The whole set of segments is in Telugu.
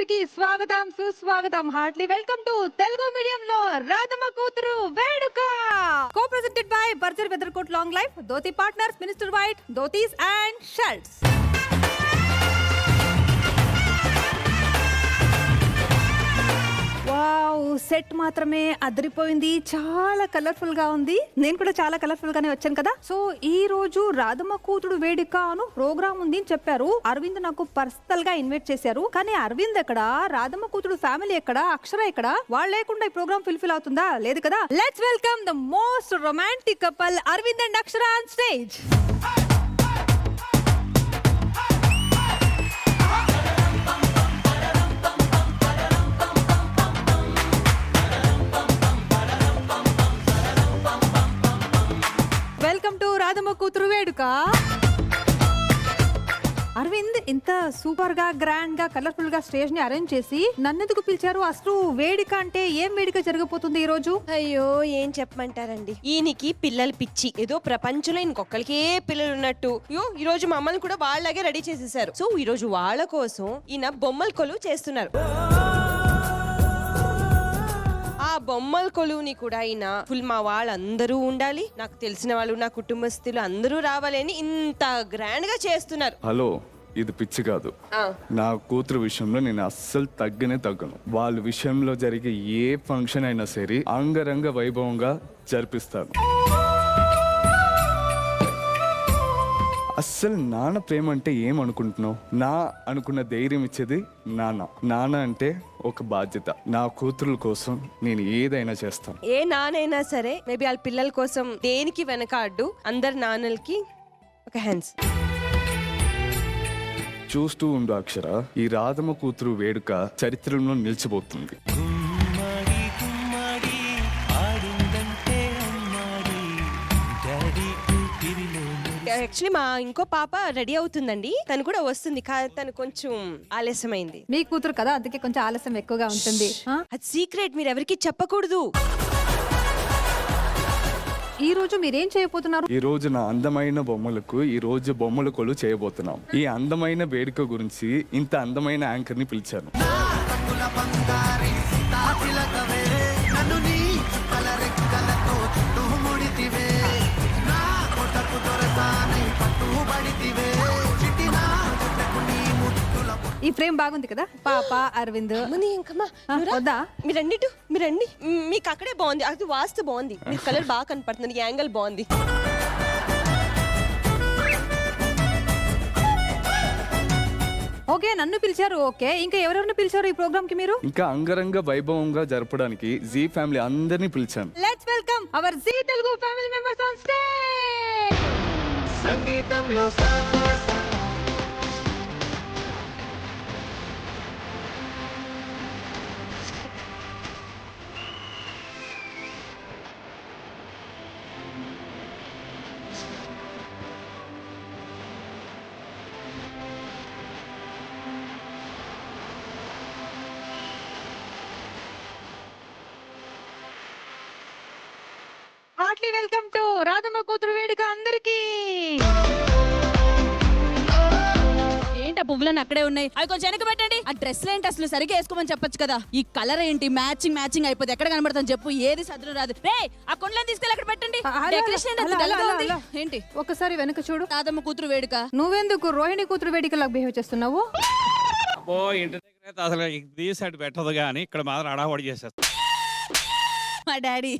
అందరికి స్వాగతం సుస్వాగతం. Heartly welcome to Telugu medium లో రాధమ్మ కూతురు వేడుక. Co presented by Berger Weathercoat Long Life dhoti partners Minister White dhotis and shirts. Wow, set మాత్రమే అదిరిపోయింది. చాలా కలర్ఫుల్ గా ఉంది. నేను కూడా చాలా కలర్ఫుల్ గానే వచ్చాను కదా. సో ఈ రోజు రాధమ్మ కూతుడు వేడుక అను ప్రోగ్రామ్ ఉంది అని చెప్పారు. అరవింద్ నాకు పర్సనల్ గా ఇన్వైట్ చేశారు. కానీ అరవింద్ ఎక్కడ, రాధమ్మ కూతుడు ఫ్యామిలీ ఎక్కడ, అక్షర ఎక్కడ? వాళ్ళు లేకుండా ఈ ప్రోగ్రామ్ ఫుల్ఫిల్ అవుతుందా? లేదు కదా. Let's welcome the most romantic couple Aravind and Akshara on stage. Welcome to Radhamma Kuthuru వేడుక. అరవింద్ ఇంత సూపర్ గా గ్రాండ్ గా కలర్ఫుల్ గా స్టేజ్ ని అరేంజ్ చేసి నన్నెందుకు పిలిచారు? అసలు వేడుక అంటే ఏం వేడుక జరగబోతుంది ఈ రోజు? అయ్యో, ఏం చెప్పమంటారండి, ఈయనకి పిల్లలు పిచ్చి. ఏదో ప్రపంచంలో ఇంకొకరికే పిల్లలు ఉన్నట్టు. ఈ రోజు మమ్మల్ని కూడా వాళ్ళలాగే రెడీ చేసేసారు. సో ఈ రోజు వాళ్ళ కోసం ఈయన బొమ్మల కొలువు చేస్తున్నారు. ఆ బొమ్మల కొలువుని కూడా ఆయన ఫుల్ మా వాళ్ళందరూ ఉండాలి, నాకు తెలిసిన వాళ్ళు, నా కుటుంబస్తులు అందరూ రావాలని ఇంత గ్రాండ్ గా చేస్తున్నారు. హలో, ఇది పిచ్చి కాదు. నా కూతురు విషయంలో నేను అస్సలు తగ్గను. వాళ్ళ విషయంలో జరిగే ఏ ఫంక్షన్ అయినా సరే అంగరంగ వైభవంగా జరిపిస్తాను. అస్సలు నాన్న ప్రేమ అంటే ఏమనుకుంటున్నావు? నా అనుకున్న ధైర్యం ఇచ్చేది నాన్న అంటే ఒక బాధ్యత. నా కూతురుల కోసం నేను ఏదైనా చేస్తాను. ఏ నానైనా సరే మేబీ వాళ్ళ పిల్లల కోసం దేనికి వెనకాడ్డు. అందరు నాన్నలకి ఒక హ్యాండ్స్. చూస్తూ ఉండు అక్షర, ఈ రాధమ్మ కూతురు వేడుక చరిత్రలో నిలిచిపోతుంది. యాక్చువల్లీ మా ఇంకో పాప రెడీ అవుతుందండి, తను కూడా వస్తుంది. తను కొంచెం ఆలస్యమైంది. మీ కూతురు కదా, అందుకే కొంచెం ఆలస్యం ఎక్కువగా ఉంటుంది. అది సీక్రెట్, మీరు ఎవరికి చెప్పకూడదు. ఈ రోజు మీరేం చేయబోతున్నారు? ఈ రోజు నా అందమైన బొమ్మలకు ఈ రోజు బొమ్మల కొలు చేయబోతున్నాం. ఈ అందమైన వేడుక గురించి ఇంత అందమైన యాంకర్ ని పిలిచాను. ఈ ఫ్రేమ్ బాగుంది కదా, పాప అరవింద్. వద్దా? మీరండి, మీకు అక్కడే బాగుంది. అది వాస్తు బాగుంది, మీ కలర్ బాగా కనపడుతుంది, యాంగిల్ బాగుంది. ఓకే, నన్ను పిలిచారు. ఓకే, ఇంకా ఎవరెవరిని పిలిచారు ఈ ప్రోగ్రామ్ కి మీరు? ఇంకా అంగరంగ వైభవంగా జరపడానికి జీ ఫ్యామిలీ అందరినీ పిలిచాను. Let's welcome our Zee Telugu family members on stage. సంగీతంలో heartly welcome to Radhamma Kuthuru వేడుక అందరికి. ఏంటి ఆ పువ్వులన్నీ అక్కడే ఉన్నాయి, అవి కొంచెం వెనక పెట్టండి. ఆ డ్రెస్లు ఏంటి అసలు సరిగ్గా వేసుకోమని చెప్పొచ్చు కదా. ఈ కలర్ ఏంటి మ్యాచింగ్ అయిపోతే ఎక్కడ కనబడతాను చెప్పు. ఏది సదురు రాదు. రే, ఆ కొండలను తీసుకెళ్ళి అక్కడ పెట్టండి. ఏంటి ఒకసారి వెనక చూడు. రాధమ్మ కూతురు వేడుక. నువ్వెందుకు రోహిణి కూతురు వేడుకలా బిహేవ్ చేస్తున్నావు? ఇంటి దగ్గర అసలు తీసాడు పెట్టదు కానీ ఇక్కడ మాత్రం అడావడి చేసేస్తా. మా డాడీ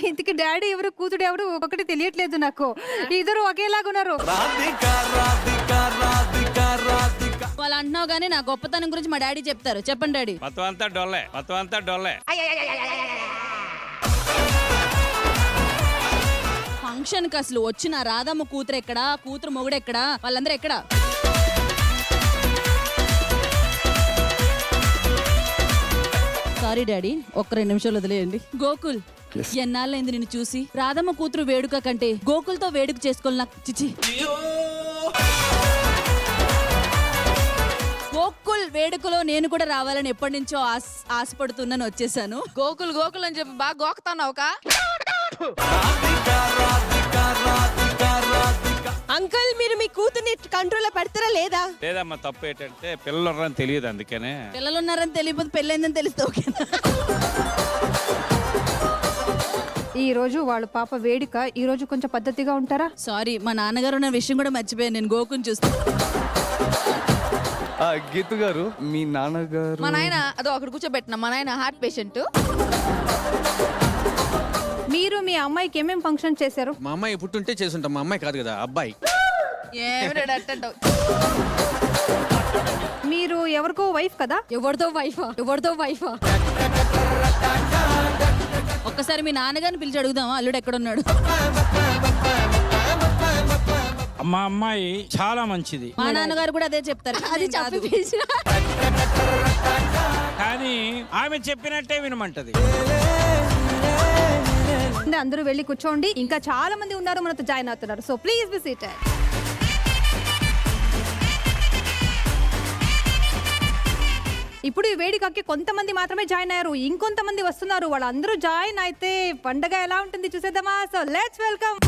ఇంతకి డాడీ ఎవరు కూతుడు ఎవరు ఒకటి తెలియట్లేదు నాకు. ఇద్దరు ఒకేలాగా ఉన్నారు. వాళ్ళు అంటున్నావు గానీ నా గొప్పతనం గురించి మా డాడీ చెప్తారు. చెప్పండి డాడీ. మొత్తం అంతా డొల్లే. ఫంక్షన్ కి అసలు వచ్చిన రాధమ్మ కూతురు ఎక్కడా, కూతురు మొగుడు ఎక్కడా, వాళ్ళందరూ ఎక్కడా? సారీ డాడీ, ఒక్క 2 నిమిషాలు వదిలేయండి. గోకుల్, ఎన్నాళ్ళైంది నిన్ను చూసి. రాధమ్మ కూతురు వేడుక కంటే గోకుల్తో వేడుక చేసుకోవాలి నాకు. చిచి, గోకుల్ వేడుకలో నేను కూడా రావాలని ఎప్పటి నుంచో ఆశపడుతున్నాను. వచ్చేసాను. గోకుల్ అని చెప్పి బాగా గోకుతున్నావు. అంకుల్ మీరు మీ కూతుర్ని కంట్రోల్లో పెడతారా లేదా? లేదమ్మా, తప్పు ఏంటంటే పిల్లలు ఉన్నారని తెలియదు, అందుకనే. పిల్లలు ఉన్నారని తెలియకపోతే పెళ్ళైందని తెలిస్తే ఓకేనా? ఈ రోజు వాళ్ళ పాప వేడుక, ఈ రోజు కొంచెం పద్ధతిగా ఉంటారా? సారీ, మా నాన్నగారు ఉన్న విషయం కూడా మర్చిపోయాను. నేను గోకుని చూస్తాను. గీతు గారు, మీ నాన్నగారు? మా నాయన అదో అక్కడ కూర్చోబెట్టిన మా నాయన హార్ట్ పేషెంట్. మీరు మీ అమ్మాయికి ఏమేం ఫంక్షన్ చేశారు? మా అమ్మాయి పుట్టుంటే చేసుంటాం, మా అమ్మాయి కాదు కదా, అబ్బాయి. ఏమిటాడు అట్టంటావు? మీరు ఎవరికో వైఫ్ కదా? ఎవరితో వైఫా? ఒక్కసారి మీ నాన్నగారిని పిలిచి అడుగుదామా అల్లుడు ఎక్కడున్నాడు? మా అమ్మాయి చాలా మంచిది, మా నాన్నగారు కూడా అదే చెప్తారు. అది చెప్పి పిలిచిన కానీ ఆమె చెప్పినట్టే వినమంటది. అందరూ వెళ్ళి కూర్చోండి. ఇంకా చాలా మంది ఉన్నారు మనతో జాయిన్ అవుతున్నారు. So please be seated. ఇప్పుడు ఈ వేడుకకి కొంతమంది మాత్రమే జాయిన్ అయ్యారు, ఇంకొంతమంది వస్తున్నారు. వాళ్ళందరూ జాయిన్ అయితే పండగ ఎలా ఉంటుంది చూసేద్దామా? So let's welcome.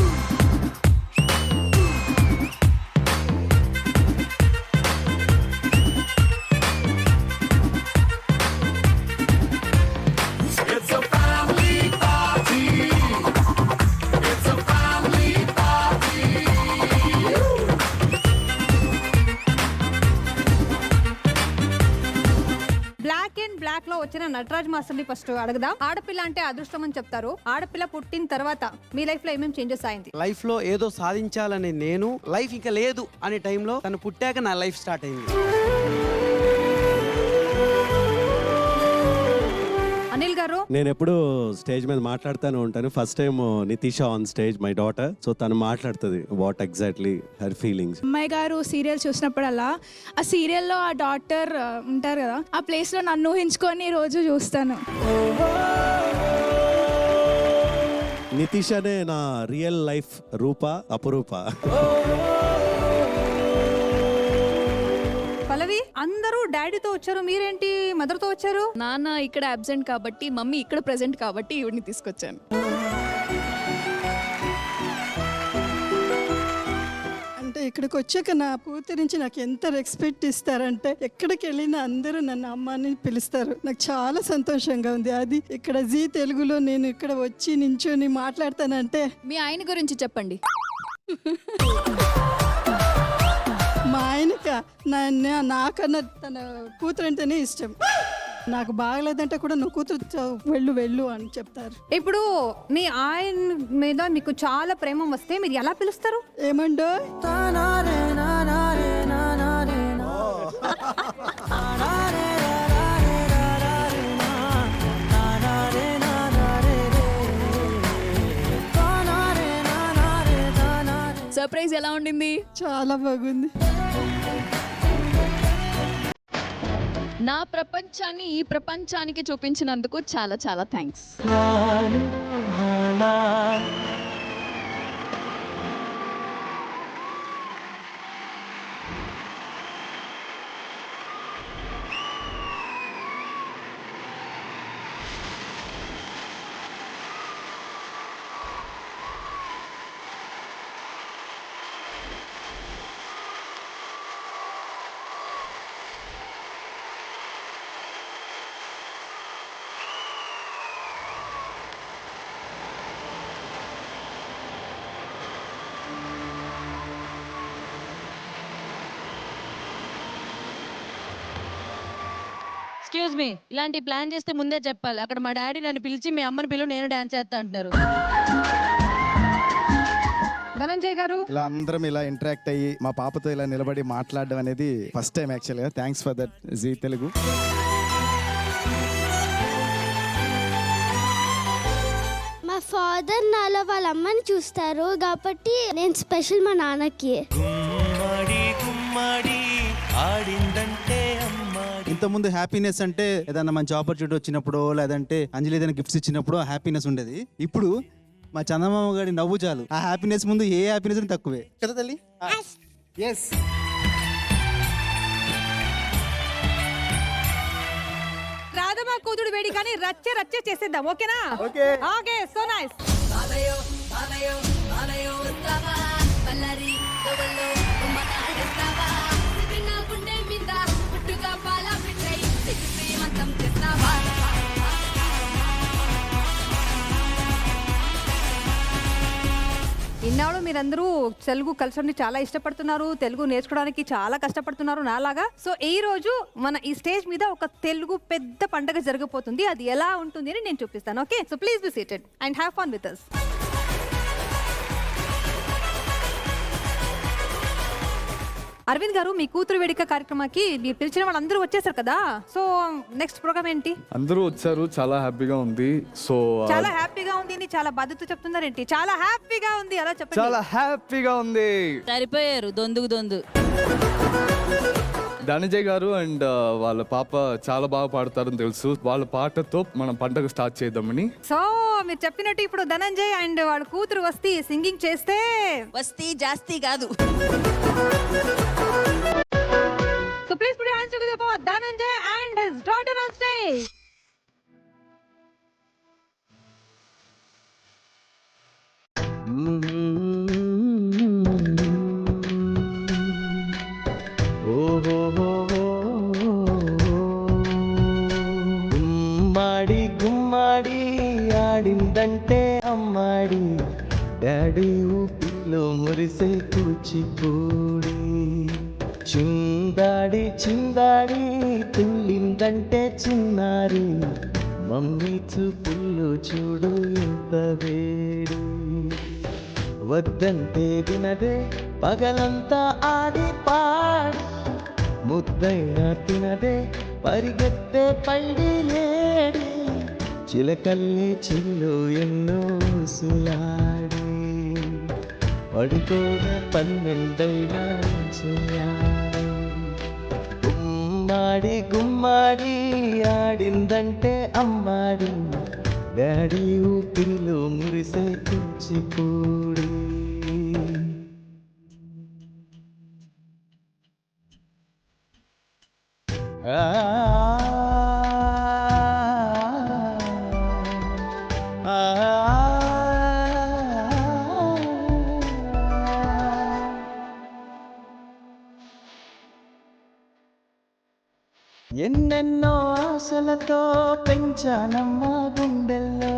బ్లాక్ లో వచ్చిన నటరాజ్ మాస్టర్ ని ఫస్ట్ అడగదాం. ఆడపిల్ల అంటే అదృష్టం అని చెప్తారు. ఆడపిల్ల పుట్టిన తర్వాత మీ లైఫ్ లో ఏమేమి చేంజెస్ అయింది? లైఫ్ లో ఏదో సాధించాలని నేను, లైఫ్ ఇంకా లేదు అనే టైంలో తను పుట్టాక నా లైఫ్ స్టార్ట్ అయింది. అనిల్ గారు, నేను ఎప్పుడు స్టేజ్ మీద మాట్లాడుతూనే ఉంటాను. First time Nitisha on stage, my daughter. So తను మాట్లాడుతుంది వాట్ ఎగ్జాక్ట్లీ హర్ ఫీలింగ్స్. అమ్మాయి గారు సీరియల్ చూసినప్పుడల్లా ఆ సీరియల్లో ఆ డాక్టర్ ఉంటారు కదా, ఆ ప్లేస్లో నన్ను ఊహించుకొని రోజు చూస్తాను. నితీషానే నా రియల్ లైఫ్ రూప, అపరూప. పల్లవి, అందరూ డాడీతో వచ్చారు, మీరేంటి మదర్ తో వచ్చారు? నాన్న ఇక్కడ అబ్సెంట్ కాబట్టి, మమ్మీ ఇక్కడ ప్రెసెంట్ కాబట్టి ఈవిడ్ని తీసుకొచ్చాను. అంటే ఇక్కడికి వచ్చాక నా కూతురి నుంచి నాకు ఎంత రెస్పెక్ట్ ఇస్తారంటే, ఎక్కడికి వెళ్ళినా అందరూ నన్ను అమ్మాని పిలుస్తారు. నాకు చాలా సంతోషంగా ఉంది. అది ఇక్కడ జీ తెలుగులో నేను ఇక్కడ వచ్చి నించొని మాట్లాడతానంటే. మీ ఆయన గురించి చెప్పండి. మా ఆయనక నాకన్నా తన కూతురు అంటేనే ఇష్టం. నాకు బాగలేదంటే కూడా నువ్వు కూతురు వెళ్ళు అని చెప్తారు. ఇప్పుడు మీ ఆయన మీద మీకు చాలా ప్రేమ వస్తే మీరు ఎలా పిలుస్తారు? ఏమండో సర్ప్రైజ్ ఎలా ఉండింది? చాలా బాగుంది. నా ప్రపంచాన్ని ఈ ప్రపంచానికి చూపించినందుకు చాలా చాలా థ్యాంక్స్. ఎక్స్క్యూజ్ మీ, ఇలాంటి ప్లాన్ చేస్తే ముందే చెప్పాలి. అక్కడ మా డాడీ నన్ను పిలిచి మీ అమ్మని పిలువ, నేను డాన్స్ చేస్తా అంటున్నారు. ధనంజయ్ గారు, ఇలా అందరం ఇలా ఇంటరాక్ట్ అయ్యి మా పాపతో ఇలా నిలబడి మాట్లాడడం అనేది ఫస్ట్ టైం యాక్చువల్గా. Thanks for that Zee Telugu. మా ఫాదర్ నాలో వాళ్ళ అమ్మని చూస్తారు కాబట్టి నేను స్పెషల్ మా నాన్నకి. ఇంతకుముందు హ్యాపీనెస్ అంటే ఏదైనా మంచి ఆపర్చునిటీ వచ్చినప్పుడు, లేదంటే అంజలి ఏదైనా గిఫ్ట్స్ ఇచ్చినప్పుడు హ్యాపీనెస్ ఉండేది. ఇప్పుడు మా చందమామ గారి నవ్వు చాలు, ఆ హ్యాపీనెస్ ముందు ఏ హ్యాపీనెస్ తక్కువే కదా తల్లి. ఎస్. రాధమ్మ కూతుడు వేడి కానీ రచ్చ చేసేద్దాం, ఓకేనా? Okay, so nice. ఇన్నాళ్ళు మీరందరూ తెలుగు కల్చర్ని చాలా ఇష్టపడుతున్నారు, తెలుగు నేర్చుకోవడానికి చాలా కష్టపడుతున్నారు నాలాగా. సో ఈ రోజు మన ఈ స్టేజ్ మీద ఒక తెలుగు పెద్ద పండగ జరగబోతుంది. అది ఎలా ఉంటుంది అని నేను చూపిస్తాను. Okay, so please be seated and have fun with us. Aravind గారు, మీ కూతురు వేడుక కార్యక్రమానికి మీరు పిలిచిన వాళ్ళందరూ వచ్చేసారు కదా. సో నెక్స్ట్ ప్రోగ్రామ్ ఏంటి? అందరూ వచ్చారు, చాలా హ్యాపీగా ఉంది. సో చాలా హ్యాపీగా ఉంది అని చాలా బాధ్యత చెప్తున్నారేంటి? చాలా హ్యాపీగా ఉంది అలా చెప్పండి. చాలా హ్యాపీగా ఉంది. సరిపోయారు దొందు. ధనంజయ్ గారు అండ్ వాళ్ళ పాప చాలా బాగా పాడతారని తెలుసు. వాళ్ళ పాటతో మనం పండగ స్టార్ట్ చేద్దామని. సో మీరు చెప్పినట్టు ఇప్పుడు ధనంజయ్ అండ్ వాళ్ళ కూతురు వస్తే సింగింగ్ చేస్తే వస్తీ జాస్తి కాదు. So please put your hands together for Dhananjay and his daughter on stage. గుమ్మాడి గుమ్మాడి ఆడిందంటే అమ్మాడి, డాడీ ఊపిలో మురిసే కూచిపూడి. చిందాడి చిందాడి తుల్లిందంటే చిన్నారి, మమ్మీ చూపుల్లో చూడు ఎంత వేడి. వద్దంటే వినదే పగలంతా ఆడి పాడి, ముద్దైనా తినదే పరిగెత్తే పైడి లేడి. చిలకల్లి చిల్లు ఎన్నో సులాడి, పడుకోగా 12 చేయాలి. గుమ్మాడి గుమ్మాడి ఆడిందంటే అమ్మాడి, డాడీ ఊపిరిలో మురిసే కూచిపూడి. ఎన్నెన్నో ఆశలతో పెంచానమ్మా గుండెల్లో,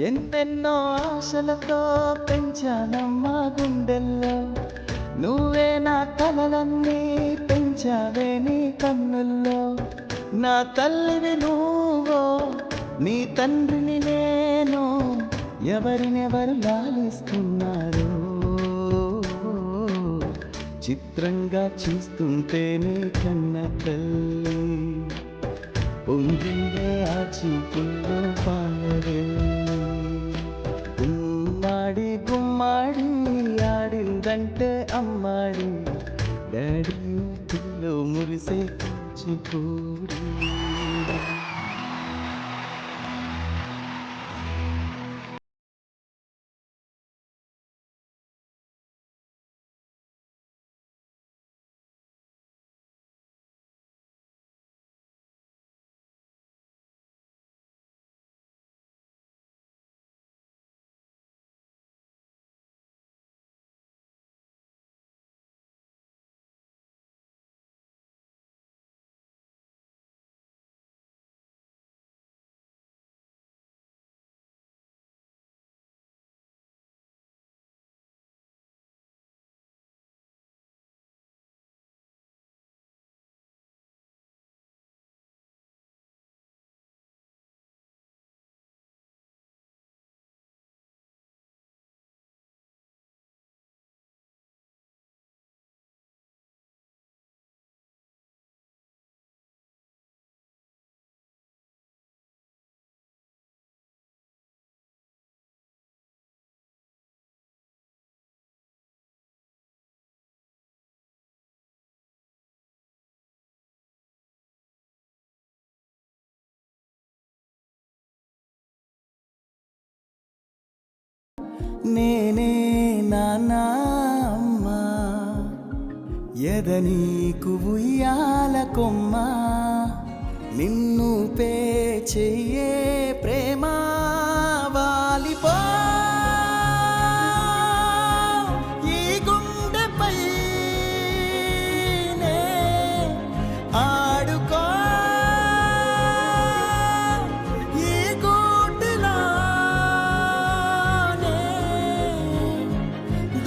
ఎన్నెన్నో ఆశలతో పెంచానమ్మా గుండెల్లో. నువ్వే నా కలలన్నీ పెంచావే నీ కన్నుల్లో. నా తల్లివి నువ్వో, నీ తండ్రిని నేను, ఎవరినెవరు లాలిస్తున్నారు. చిత్రంగా చూస్తుంటేనే కన్న తల్లి, పొందిందే ఆ చూపుల్లో పాలవెల్లి. గుమ్మాడి గుమ్మాడి ఆడిందంటే అమ్మాడి, డాడీ ఊపిరిలో మురిసే కూచిపూడి. నేనే నాన్నా అమ్మా, ఎదనీకు ఉయ్యాల కొమ్మ, నిన్ను పే చెయ్యే ప్రేమావా. వాలిపో ఈ గుండెపై ఆడుకో ఈ గూటిలోనే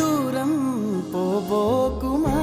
దూరం పోబోకుమా.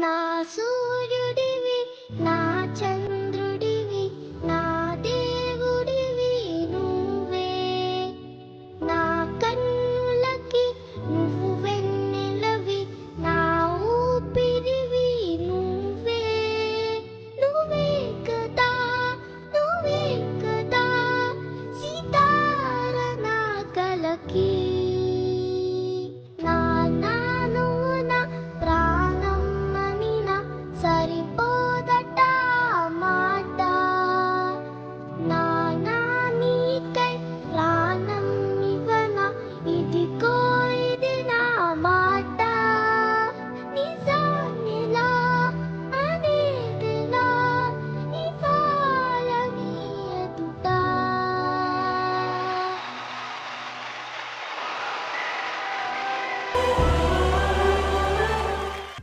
నా సూర్యుడివి నా చంద్రుడివి నా దేవుడివి నువ్వే నా కన్నులకి నువ్వు వెన్నెలవి నా ఊపిరివి నువ్వే నువ్వే కదా సీతార నా కలకి నా నాను నా ప్రాణం అనినా సరిపోదట మాట నా నీకై ప్రాణం ఇవ్వన ఇదిగో ఇది నా మాట నిజానిలా అనేదిలా ఇవాళ నీ ఎదుట.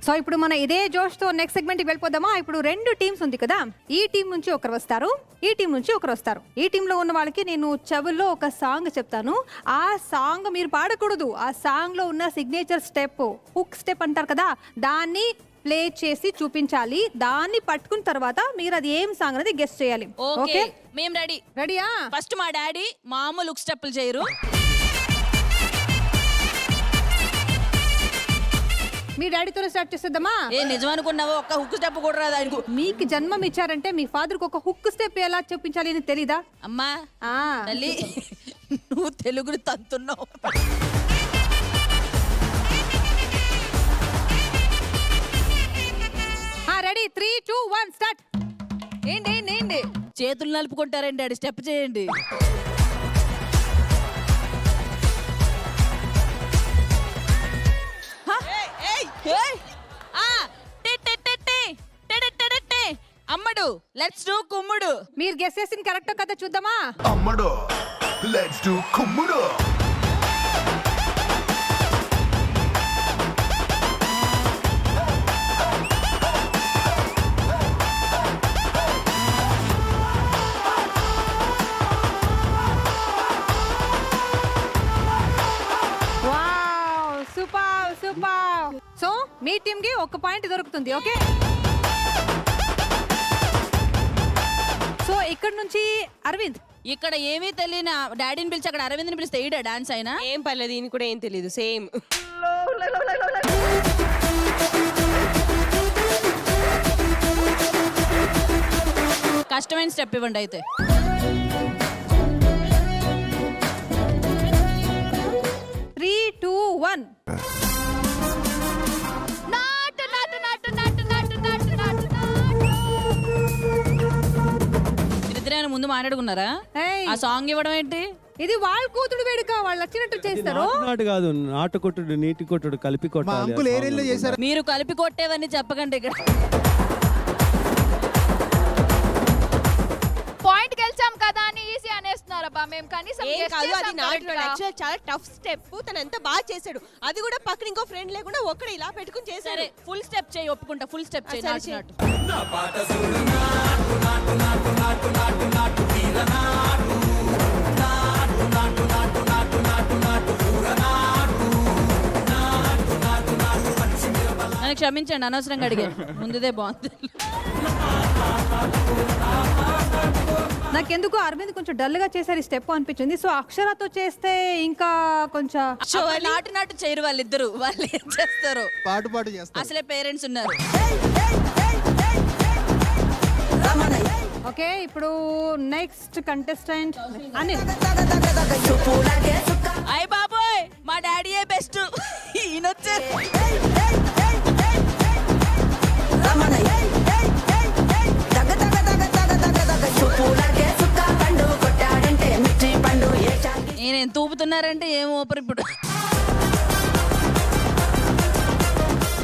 సో ఇప్పుడు మన ఇదే జోష్ తో నెక్స్ట్ సెగ్మెంట్ కి వెళ్ళిపోదామా. ఇప్పుడు 2 టీమ్స్ ఉంది కదా, ఈ టీం నుంచి ఒకరు వస్తారు, ఈ టీం నుంచి ఒకరు వస్తారు. ఈ టీమ్ లో ఉన్న వాళ్ళకి నేను చెవుల్లో ఒక సాంగ్ చెప్తాను, ఆ సాంగ్ మీరు పాడకూడదు. ఆ సాంగ్ లో ఉన్న సిగ్నేచర్ స్టెప్, హుక్ స్టెప్ అంటారు కదా, దాన్ని ప్లే చేసి చూపించాలి. దాన్ని పట్టుకున్న తర్వాత మీరు అది ఏం సాంగ్ అనేది గెస్ట్ చేయాలి. ఓకే మేము రెడీ. రెడీయా? ఫస్ట్ మా డాడీ మామూలు లుక్ స్టెప్పులు చేయరు. మీ డాడీతోనే స్టార్ట్ చేసేద్దామా? ఏ నిజం అనుకున్నావో ఒక్క హుక్ స్టెప్ కూడా రాదు ఆయనకు. మీకు జన్మం ఇచ్చారంటే మీ ఫాదర్ కి ఒక హుక్ స్టెప్ ఎలా చూపించాలి అని తెలీదా? అమ్మా తల్లి నువ్వు తెలుగుని తంతున్నావు. Ready 3, 2, 1 start. ఏంటి చేతులు నలుపుకుంటారండి డాడీ, స్టెప్ చేయండి. అమ్మడు లెట్స్ డూ కుమ్ముడు. మీరు గెస్ చేసిన కరెక్ట్ కదా చూద్దామా? అమ్మడు లెట్స్ డు కుమ్ముడు. Wow super super. సో మీ టీమ్ కి 1 పాయింట్ దొరుకుతుంది. ఓకే, సో ఇక్కడ నుంచి అరవింద్. ఇక్కడ ఏమీ తెలియని డాడీని పిలిచి అక్కడ అరవింద్ని పిలిస్తే ఈడ డాన్స్ అయినా ఏం పర్లేదు, ఈయన కూడా ఏం తెలియదు సేమ్. కష్టమైన స్టెప్ ఇవ్వండి అయితే. ముందు మాట్లాడుకున్నారా? ఏయ్. ఆ సాంగ్ ఇవ్వడం ఏంటి? ఇది వాళ్ళ కూతురు వేడుక, వాళ్ళు నచ్చినట్టు చేస్తారు. నాటు కాదు, నాటు కొట్టుడు నీటి కొట్టుడు కలిపి మా కొట్టాలి. అంకుల్ ఏరియాలో చేశారు. మీరు కలిపి కొట్టేవన్నీ చెప్పకండి ఇక్కడ. పాయింట్ గెలిచాం కదా అని ఈజీ అనేస్తున్నారబ్బా. మేము కనీసం ఏం guess కాదు, అది చేసాం నాట్ correct గా. యాక్చువల్ చాలా టఫ్ స్టెప్. తను ఎంత బాగా చేశాడు. అది కూడా పక్కన ఇంకో ఫ్రెండ్ లేకుండా ఒక్కడ ఇలా పెట్టుకుని చేశారు. సరే ఫుల్ స్టెప్ చేయి, ఒప్పుకుంటా. ఫుల్ స్టెప్ చేయి. సరే, నాటు చెయ్. నాటు. నన్ను క్షమించండి, అనవసరంగా అడిగాను. ముందుదే బాగుంది. నాకెందుకు అరవింద్ కొంచెం డల్ గా చేశారు ఈ స్టెప్ అనిపించింది. సో అక్షరాతో చేస్తే ఇంకా కొంచెం నాటు నాటు చేయరు వాళ్ళిద్దరు. వాళ్ళు ఏం చేస్తారు? పాటు పాటు చేస్తారు. అసలే పేరెంట్స్ ఉన్నారు. ఓకే, ఇప్పుడు నెక్స్ట్ కంటెస్టెంట్ అనిల్. అయ్య బాబోయ్, మా డాడీయే బెస్ట్. ఈయనొచ్చారు. నేనేం తూపుతున్నారంటే ఏం ఊపరు ఇప్పుడు.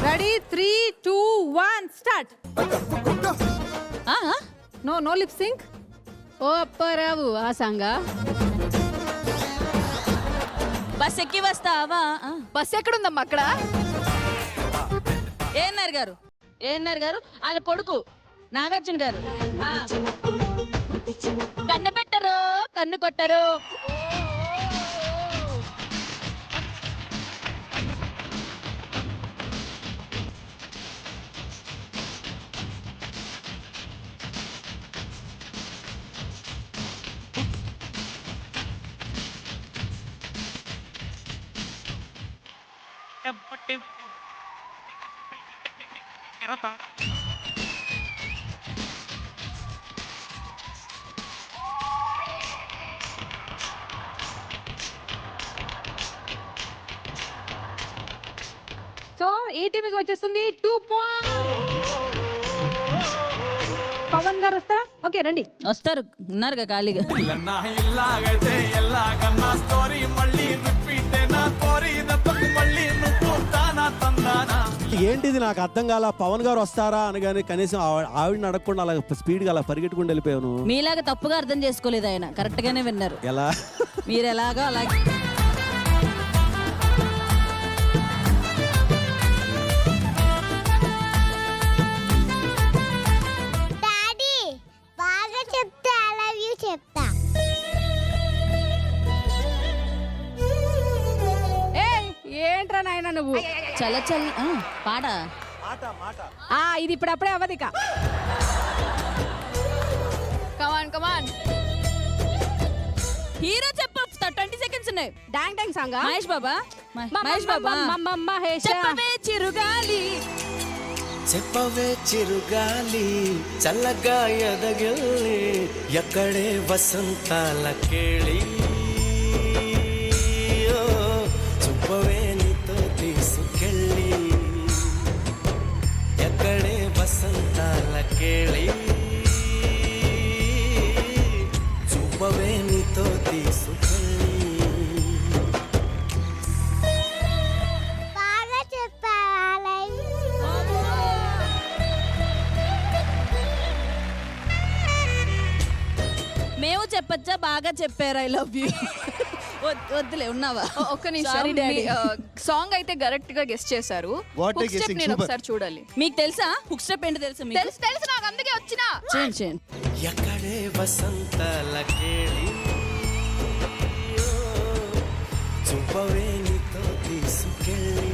Ready 3, 2, 1 start. No lip sync. ఓ అప్పారావు ఆ సంగా. బస్ ఎక్కి వస్తావా? బస్ ఎక్కడుందమ్మా అక్కడ? ఏఎన్ఆర్ గారు, ఏఎన్ఆర్ గారు ఆయన కొడుకు నాగార్జున గారు. కన్ను పెట్టరు, కన్ను కొట్టరు. సో ఈ టీంకి వచ్చేస్తుంది 2 పాయింట్స్. పవన్ గారు వస్తారా? ఓకే రండి. వస్తారు, ఉన్నారుగా ఖాళీగా. ఏంటిది నాకు అర్థం కాల. పవన్ గారు వస్తారా అనగానే కనీసం ఆవిడని అడగకుండా అలా స్పీడ్గా అలా పరిగెట్టుకుంటూ వెళ్ళిపోయాను. మీలాగా తప్పుగా అర్థం చేసుకోలేదు ఆయన, కరెక్ట్ గానే విన్నారు. ఎలా? మీరు ఎలాగో అలాగే. డాడీ బాగా చెప్తే ఐ లవ్ యూ చెప్తా. ఏంట్రా నాయన నువ్వు? చల్ల చల్ పాట. ఇది ఇప్పుడు అప్పుడే అవ్వదిక. కమాన్ కమాన్. హీరో చెప్పు. 20 సెకండ్స్ ఉన్నాయి. డాంగ్ డాంగ్ సాంగ్. మహేష్ బాబా, మహేష్ బాబా. మహేష్ చెప్పవే చిరుగాలి, చెప్పవే చిరుగాలి చల్లగా ఎదగిల్లి ఎక్కడే వసంతాల కేళి చూపవే నీతో తీసుకెళ్ళి ఎక్కడే వసంతాల కేళి చూపవే నీతో తీసుకెళ్ళి. బాగా చెప్పా ఐ లవ్ యూ. మేము చెప్పచ్చా? బాగా చెప్పారు ఐ లవ్ యూ. వద్దులే, ఉన్నావా? ఒక్క నిమిషం. Sorry, daddy. సాంగ్ అయితే కరెక్ట్ గా గెస్ చేశారు. What a Hook step guessing, నేను super. ఒకసారి చూడాలి. మీకు తెలుసా హుక్ స్టెప్ ఏంటో? తెలుసా మీకు? తెలుసు తెలుసు, నాకు అందుకే వచ్చినా. చేయండి చేయండి. ఎక్కడే వసంతాల కేళి చూపవే నీతో తీసుకెళ్ళి.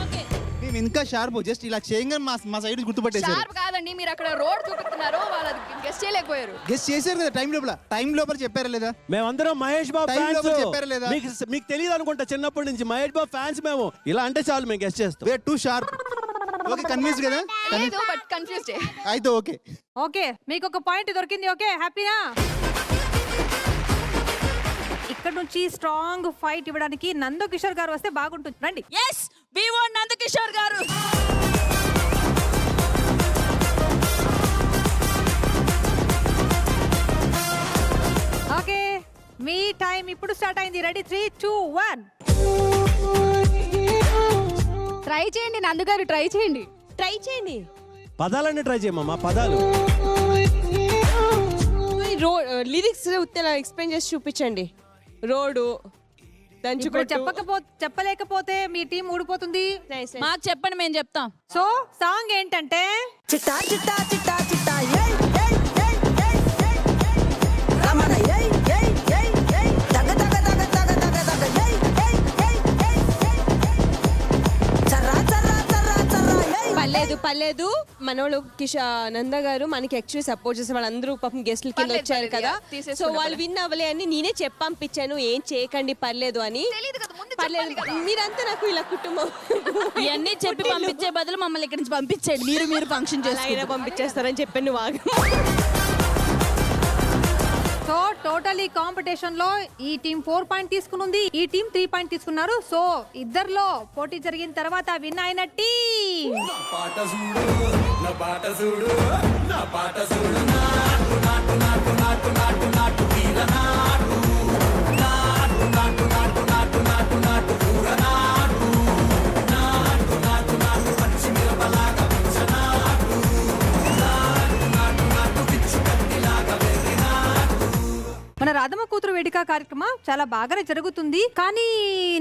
ఓకే. మేము ఇంకా షార్ప్, జస్ట్ ఇలా చేయగానే మా సైడ్ గుర్తుపట్టేశారు. షార్ప్ కాదండి, మీరు అక్కడ రోడ్ చూపిస్తున్నారు, వాళ్ళు గెస్ చేయలేకపోయారు. గెస్ట్ చేశారు కదా టైం లోపల చెప్పారా లేదా? మేమందరం మహేష్ బాబు Time లోపల ఫ్యాన్స్. చెప్పారా లేదా? మీకు తెలియదు అనుకుంటా, చిన్నప్పటి నుంచి మహేష్ బాబు ఫ్యాన్స్ మేము. ఇలా అంటే చాలు మేము గెస్ట్ చేస్తాం. వే టూ షార్ప్. ఓకే, కన్విన్స్ కదా? లేదు బట్ కన్ఫ్యూజ్డ్. అయితే ఓకే. ఓకే, మీకు ఒక పాయింట్ దొరికింది. ఓకే, హ్యాపీనా? ఇక్కడ నుంచి స్ట్రాంగ్ ఫైట్ ఇవ్వడానికి నందు కిషోర్ గారు వస్తే బాగుంటుంది. రండి. yes we want నందకిషోర్ గారు. రెడీ 3, 2, 1. ట్రై చేయండి నందుగారు, ట్రై చేయండి. ట్రై చేయండి. పదాలన్నీ ట్రై చేయమ్మా, పదాలు. లిరిక్స్ ఎక్స్ప్లెయిన్ చేసి చూపించండి. రోడ్డు ఇప్పుడు చెప్పలేకపోతే మీ టీం ఊడిపోతుంది. మాకు చెప్పండి, మేము చెప్తాం. సో సాంగ్ ఏంటంటే చిట్టా చిట్టా చిట్టా చిట్టా ఏయ్ ఏయ్ ఏయ్ ఏయ్ ఏయ్ రమణ ఏయ్ ఏయ్ ఏయ్ ఏయ్ దగ దగ దగ దగ దగ దగ ఏయ్ ఏయ్ ఏయ్ ఏయ్ ఏయ్ చర్రా చర్రా చర్రా చర్రా ఏయ్. పర్లేదు మనోళ్ళు నంద గారు మనకి యాక్చువల్లీ సపోర్ట్ చేసే వాళ్ళందరూ పాపం గెస్ట్ల కింద వచ్చారు కదా. సో వాళ్ళు విన్ అవ్వలే అని నేనే చెప్పంపించాను, ఏం చేయకండి పర్లేదు అని. పర్లేదు, మీరంతా నాకు ఇలా కుటుంబం ఇవన్నీ చెప్పి పంపించే బదులు మమ్మల్ని ఇక్కడి నుంచి పంపించండి. మీరు ఫంక్షన్ చేసి పంపించేస్తారని చెప్పాను నువ్వు ఆగు. సో టోటల్ ఈ కాంపిటీషన్ లో ఈ టీం 4 పాయింట్ తీసుకునుంది, ఈ టీం 3 పాయింట్ తీసుకున్నారు. సో ఇద్దర్లో పోటీ జరిగిన తర్వాత విన్ అయిన టీం మన రాధమ్మ కూతురు వేదిక కార్యక్రమం చాలా బాగానే జరుగుతుంది, కానీ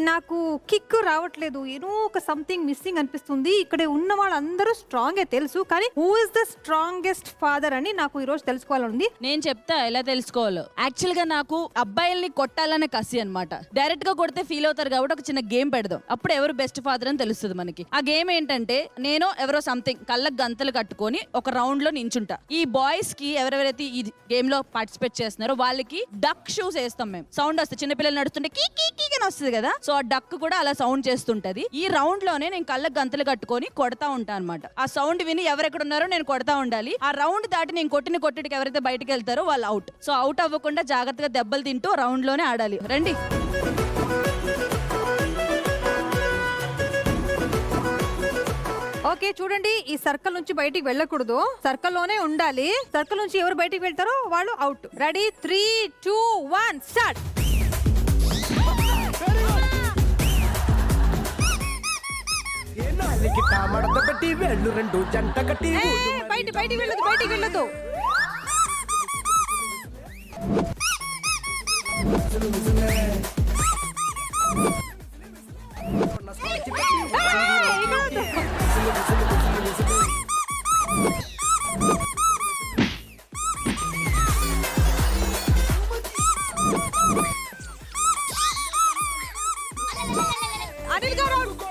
నాకు కిక్ రావట్లేదు. ఏదో ఒక సంథింగ్ మిస్సింగ్ అనిపిస్తుంది. ఇక్కడ ఉన్న వాళ్ళందరూ స్ట్రాంగే తెలుసు, కానీ who is the strongest father అని నాకు ఈ రోజు తెలుసుకోవాలని. నేను చెప్తా ఎలా తెలుసుకోవాలో. యాక్చువల్ గా నాకు అబ్బాయిల్ని కొట్టాలనే కసి అన్నమాట. డైరెక్ట్ గా కొడితే ఫీల్ అవుతారు కాబట్టి ఒక చిన్న గేమ్ పెడదాం, అప్పుడు ఎవరు బెస్ట్ ఫాదర్ అని తెలుస్తుంది మనకి. ఆ గేమ్ ఏంటంటే, నేను ఎవరో సంథింగ్ కళ్ళకు గంతలు కట్టుకొని ఒక రౌండ్ లో నించుంటా. ఈ బాయ్స్ కి ఎవరెవరైతే ఈ గేమ్ లో పార్టిసిపేట్ చేస్తున్నారో వాళ్ళకి డక్ షూస్ వేస్తాం మేము. సౌండ్ వస్తుంది, చిన్నపిల్లలు నడుస్తుంటే కీ కీ కీ అని వస్తుంది కదా. సో ఆ డక్ కూడా అలా సౌండ్ చేస్తుంటది. ఈ రౌండ్ లోనే నేను కళ్ళకు గంతలు కట్టుకొని కొడతా ఉంటాను అనమాట. ఆ సౌండ్ విని ఎవరెక్కడ ఉన్నారో నేను కొడతా ఉండాలి. ఆ రౌండ్ దాటి నేను కొట్టినకి ఎవరైతే బయటకు వెళ్తారో వాళ్ళు అవుట్. సో అవుట్ అవ్వకుండా జాగ్రత్తగా దెబ్బలు తింటూ రౌండ్ లోనే ఆడాలి. రండి. ఓకే చూడండి, ఈ సర్కిల్ నుంచి బయటికి వెళ్ళకూడదు, సర్కిల్ లోనే ఉండాలి. సర్కిల్ నుంచి ఎవరు బయటికి వెళ్తారో వాళ్ళు అవుట్. Ready 3, 2, 1 start. బయటికి వెళ్ళదు.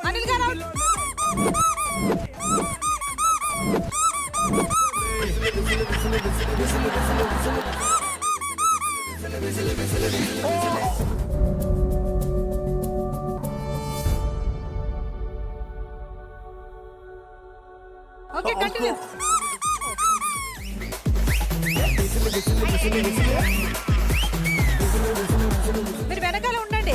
అనిల్ గారు ఓకే కంటిన్యూ. మీరు వెనకాల ఉండండి.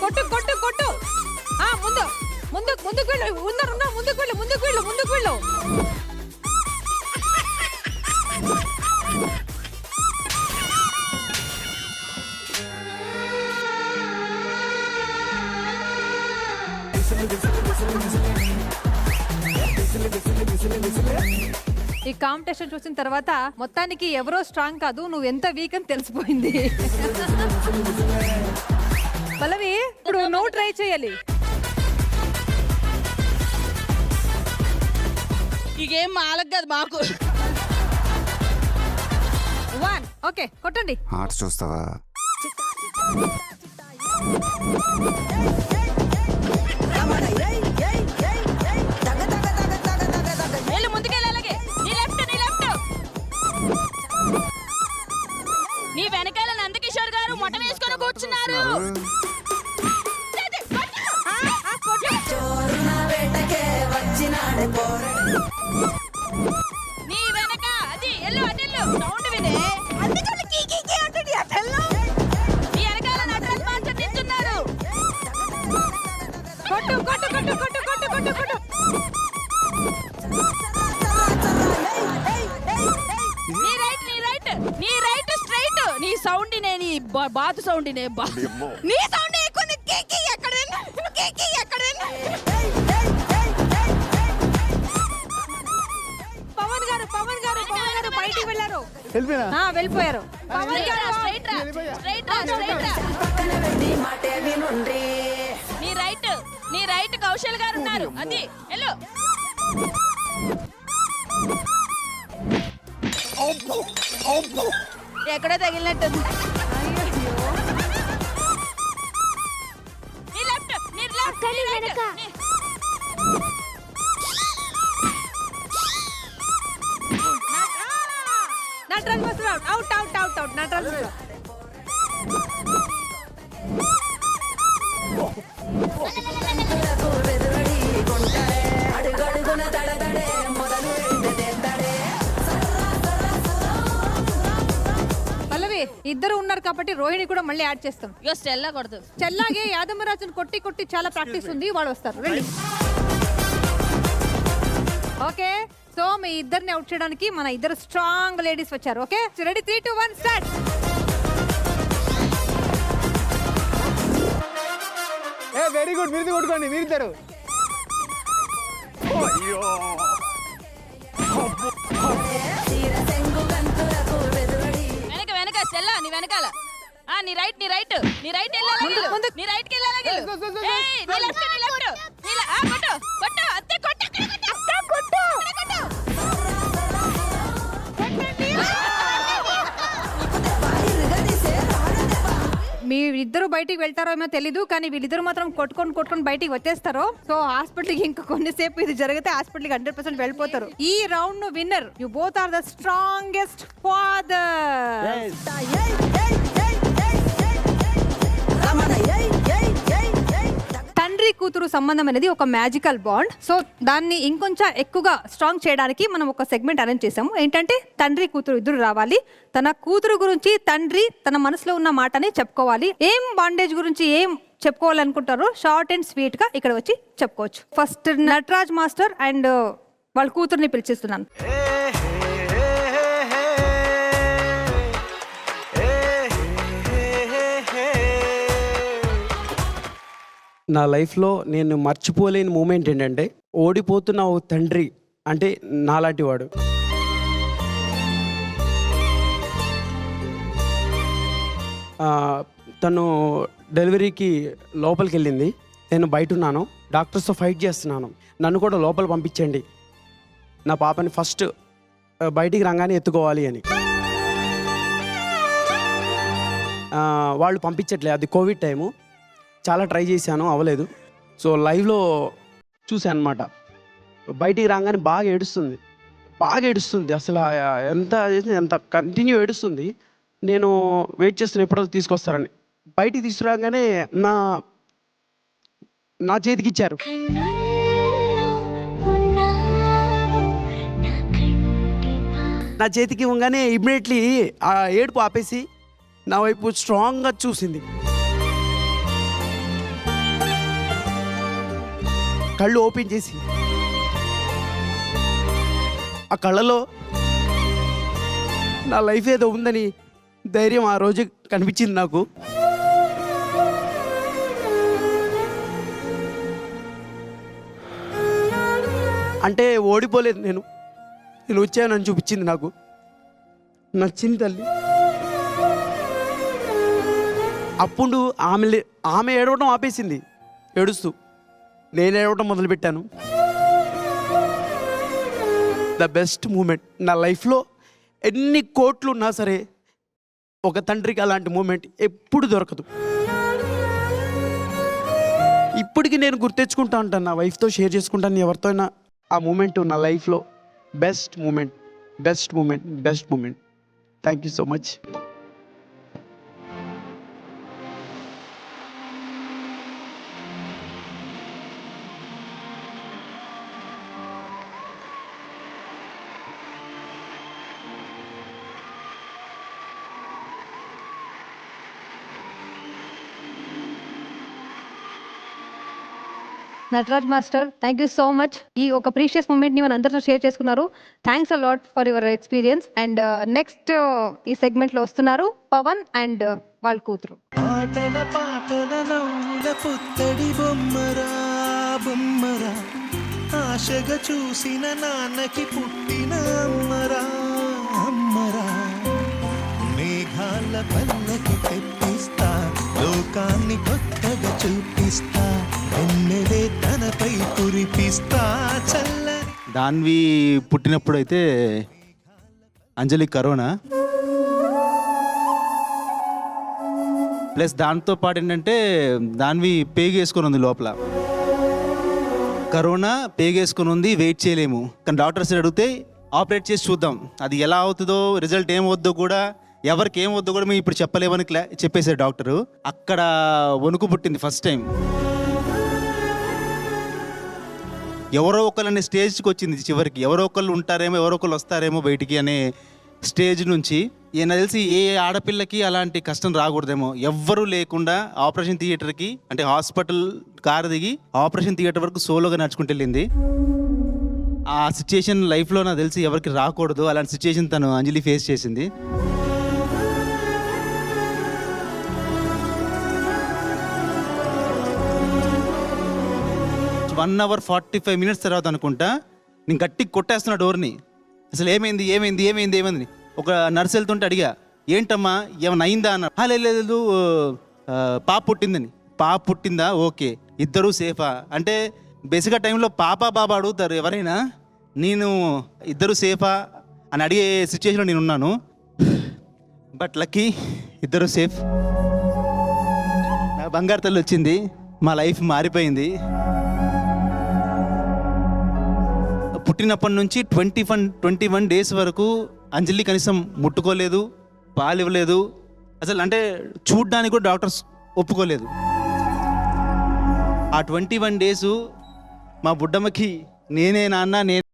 కొట్టు కొట్టు కొట్టు. ముందుకు వెళ్ళు. ముందుకు వెళ్ళు. ఈ కాంపిటీషన్ చూసిన తర్వాత మొత్తానికి ఎవరో స్ట్రాంగ్ కాదు, నువ్వు ఎంత వీక్ అని తెలిసిపోయింది. పల్లవి ఇప్పుడు నువ్వు ట్రై చేయాలి. ఈ గేమ్ మాలకు కాదు మాకు. 1 ఓకే కొట్టండి. ఆర్ట్స్ చూస్తావా? ముందుకెళ్ళాలగే. నీ లెఫ్ట్ నీ వెనకాల నందకిషోర్ గారు మొట్ట వేసుకొని కూర్చున్నారు. నీ వెనక అది ఎల్లు సౌండ్ వినే నీ వెనకాల నటరాజ్ మాస్టర్ నిల్చున్నారు. కొట్టు. బాతు సౌండ్ నీ సౌండ్ ఎక్కువ ఎక్కడైనా పవన్ గారు బయటికి వెళ్ళారు. వెళ్ళిపోయినా వెళ్ళిపోయారు. పవన్ గారు స్ట్రైట్ రా పక్కన పెట్టి మాటే వినుండ్రి. నీ రైట్ కౌశల్ గారు ఉన్నారు. అది వెళ్ళు. ఎక్కడో తగిలినట్టుంది. నీ left Nataraj master out. Nataraj master వెదురడి కొంటారే అడుగడుగున దడదడే మొదలు ఎండదెద్దడే. పల్లవి ఇద్దరు ఉన్నారు కాబట్టి రోహిణి కూడా మళ్ళీ యాడ్ చేస్తాం. ఇగో స్టెల్లా కొడదు. చెల్లాగే యాదమరాజును కొట్టి చాలా ప్రాక్టీస్ ఉంది. వాళ్ళు వస్తారు రండి. ఓకే, సో మీ ఇద్దరిని అవుట్ చేయడానికి మన ఇద్దరు స్ట్రాంగ్ లేడీస్ వచ్చారు. Okay, ready 3, 2, 1 start. Very good. మీరు కొట్టుకోండి మీరిద్దరు. తీర సెంగు గంతులకు వెదురడి. వెనక స్టెల్లా నీ వెనకాల. నీ రైట్ వెళ్ళాలి. నీ రైట్ కి వెళ్ళాలి. ఏయ్, నీ లెఫ్ట్ కొట్టు అత్తే కొట్టు. మీ ఇద్దరు బయటికి వెళ్తారో ఏమో తెలీదు, కానీ వీళ్ళిద్దరు మాత్రం కొట్టుకొని బయటికి వచ్చేస్తారు. సో హాస్పిటల్కి ఇంకా కొన్నిసేపు ఇది జరిగితే హాస్పిటల్కి 100% వెళ్ళిపోతారు. ఈ round winner you both are the strongest father. తండ్రి కూతురు సంబంధం అనేది ఒక మ్యాజికల్ బాండ్. సో దాన్ని ఇంకొంచెం ఎక్కువగా స్ట్రాంగ్ చేయడానికి మనం ఒక సెగ్మెంట్ అరేంజ్ చేసాము. ఏంటంటే తండ్రి కూతురు ఇద్దరు రావాలి. తన కూతురు గురించి తండ్రి తన మనసులో ఉన్న మాటని చెప్పుకోవాలి. ఏం బాండేజ్ గురించి ఏం చెప్పుకోవాలనుకుంటారో షార్ట్ అండ్ స్వీట్ గా ఇక్కడ వచ్చి చెప్పుకోవచ్చు. ఫస్ట్ నటరాజ్ మాస్టర్ అండ్ వాళ్ళ కూతుర్ని పిలిచిస్తున్నాను. నా లైఫ్లో నేను మర్చిపోలేని మూమెంట్ ఏంటంటే ఓడిపోతున్న ఓ తండ్రి అంటే నాలాంటి వాడు. తను డెలివరీకి లోపలికి వెళ్ళింది. నేను బయట ఉన్నాను, డాక్టర్స్తో ఫైట్ చేస్తున్నాను. నన్ను కూడా లోపల పంపించండి, నా పాపని ఫస్ట్ బయటికి రాగానే ఎత్తుకోవాలి అని. వాళ్ళు పంపించట్లేదు, అది కోవిడ్ టైము. చాలా ట్రై చేశాను, అవ్వలేదు. సో లైవ్లో చూశాను అనమాట. బయటికి రాగానే బాగా ఏడుస్తుంది అసలు. ఎంత కంటిన్యూ ఏడుస్తుంది. నేను వెయిట్ చేస్తున్నా ఎప్పుడో తీసుకొస్తారని. బయటికి తీసుకురాగానే నా చేతికి ఇచ్చారు. నా చేతికి ఇవ్వగానే ఇమ్మీడియట్లీ ఆ ఏడుపు ఆపేసి నా వైపు స్ట్రాంగ్గా చూసింది. కళ్ళు ఓపెన్ చేసి ఆ కళ్ళలో నా లైఫ్ ఏదో ఉందని ధైర్యం ఆ రోజు కనిపించింది నాకు. అంటే ఓడిపోలేదు, నేను వచ్చానని చూపించింది నాకు. నచ్చింది తల్లి. అప్పుడు ఆమె ఏడవడం ఆపేసింది, ఏడుస్తూ. నేను ఏడవడం మొదలుపెట్టాను. ద బెస్ట్ మూమెంట్ నా లైఫ్లో. ఎన్ని కోట్లు ఉన్నా సరే ఒక తండ్రికి అలాంటి మూమెంట్ ఎప్పుడు దొరకదు. ఇప్పటికి నేను గుర్తెచ్చుకుంటా ఉంటాను, నా వైఫ్తో షేర్ చేసుకుంటాను ఎవరితో అయినా. ఆ మూమెంట్ నా లైఫ్లో best moment. Thank you so much. Nataraj master, thank you so much. ఈ ఒక ప్రీషియస్ మూమెంట్ ని మన అందరితో షేర్ చేసుకున్నారు. Thanks a lot for your experience. And next ఈ సెగ్మెంట్ లో వస్తున్నారు పవన్ అండ్ వాళ్ళ కూతురు. పాటల పాటల నవ్వుల పుత్తడి బొమ్మరా బొమ్మరా, ఆశగా చూసిన నాన్నకి పుట్టిన అమ్మరా అమ్మరా, మేఘాల పల్లకి తెప్పిస్తా, లోకాన్ని కొత్తగా చూపిస్తా, ఎన్నెలే తనపై కురిపిస్తా చల్ల. దాన్వి పుట్టినప్పుడు అయితే అంజలి కరోనా, ప్లస్ దాంతో పాటు ఏంటంటే దాన్వి పేగేసుకొని ఉంది లోపల. కరోనా పేగేసుకొని ఉంది, వెయిట్ చేయలేము. కానీ డాక్టర్స్ అడిగితే ఆపరేట్ చేసి చూద్దాం, అది ఎలా అవుతుందో రిజల్ట్ ఏమవుద్దో కూడా ఎవరికి ఏమవుద్దో కూడా మేము ఇప్పుడు చెప్పలేమని చెప్పేశారు డాక్టరు. అక్కడ వణుకు పుట్టింది ఫస్ట్ టైం. ఎవరో ఒకళ్ళనే స్టేజ్కి వచ్చింది చివరికి. ఎవరో ఒకళ్ళు ఉంటారేమో, ఎవరో ఒకళ్ళు వస్తారేమో బయటికి అనే స్టేజ్ నుంచి. నాకు తెలిసి ఏ ఆడపిల్లకి అలాంటి కష్టం రాకూడదేమో. ఎవ్వరూ లేకుండా ఆపరేషన్ థియేటర్కి, అంటే హాస్పిటల్ కారు దిగి ఆపరేషన్ థియేటర్ వరకు సోలోగా నడుచుకుంటూ వెళ్ళింది. ఆ సిచ్యుయేషన్ లైఫ్లో నాకు తెలిసి ఎవరికి రాకూడదు. అలాంటి సిచ్యుయేషన్ తను అంజలి ఫేస్ చేసింది. వన్ అవర్ 45 minutes తర్వాత అనుకుంటా నేను గట్టిగా కొట్టేస్తున్నా డోర్ని. అసలు ఏమైంది ఏమైంది ఏమైంది ఏమైంది ఒక నర్స్ వెళ్తుంటే అడిగా, ఏంటమ్మా ఏమైనా అయిందా అన్న. లేదు పాప పుట్టిందని. పాప పుట్టిందా, ఓకే, ఇద్దరూ సేఫా అంటే బేసిక్గా టైంలో పాప బాబా అడుగుతారు ఎవరైనా. నేను ఇద్దరు సేఫా అని అడిగే సిచ్యువేషన్లో నేను ఉన్నాను. బట్ లక్కీ ఇద్దరు సేఫ్. నా బంగారు తల్లి వచ్చింది, మా లైఫ్ మారిపోయింది. పుట్టినప్పటి నుంచి 21 days వరకు అంజలి కనీసం ముట్టుకోలేదు, పాలు ఇవ్వలేదు, అసలు అంటే చూడ్డానికి కూడా డాక్టర్స్ ఒప్పుకోలేదు. ఆ 21 days మా బుడ్డమ్మకి నేనే నాన్న నేను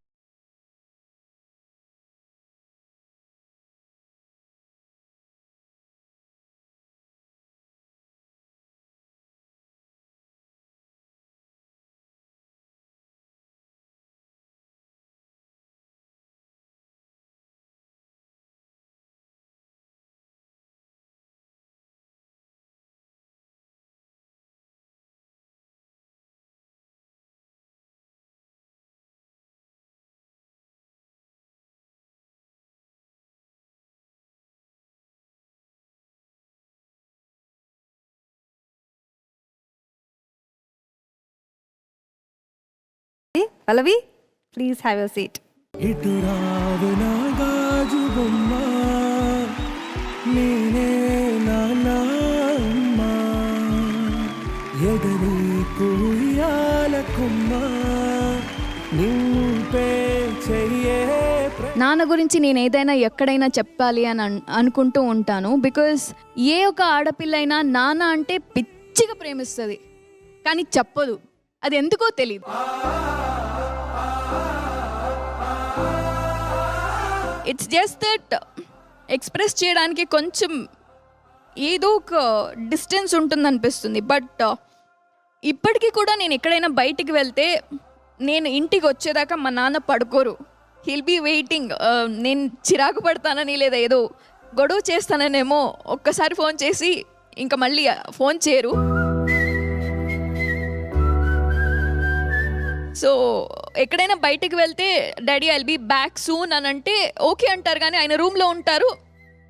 పల్లవి, ప్లీజ్ హ్యావ్ యువర్ సీట్. ఇటు రావు నా గాజు బొమ్మ, నేనే నాన్న ఎగరి కుయ్యాల కొమ్మ, నింపే చెయ్యే. నాన్న గురించి నేను ఏదైనా ఎక్కడైనా చెప్పాలి అని అనుకుంటూ ఉంటాను. బికాజ్ ఏ ఒక ఆడపిల్లైనా నాన్న అంటే పిచ్చిగా ప్రేమిస్తుంది, కానీ చెప్పదు. అది ఎందుకో తెలియదు. ఇట్స్ జస్ట్ దట్ ఎక్స్ప్రెస్ చేయడానికి కొంచెం ఏదో ఒక డిస్టెన్స్ ఉంటుంది అనిపిస్తుంది. బట్ ఇప్పటికీ కూడా నేను ఎక్కడైనా బయటికి వెళ్తే నేను ఇంటికి వచ్చేదాకా మా నాన్న పడుకోరు. He'll be waiting. నేను చిరాకు పడతానని లేదా ఏదో గొడవ చేస్తాననేమో ఒక్కసారి ఫోన్ చేసి ఇంకా మళ్ళీ ఫోన్ చేయరు. సో ఎక్కడైనా బయటికి వెళ్తే daddy I'll be back soon అని అంటే ఓకే అంటారు, కానీ ఆయన రూమ్లో ఉంటారు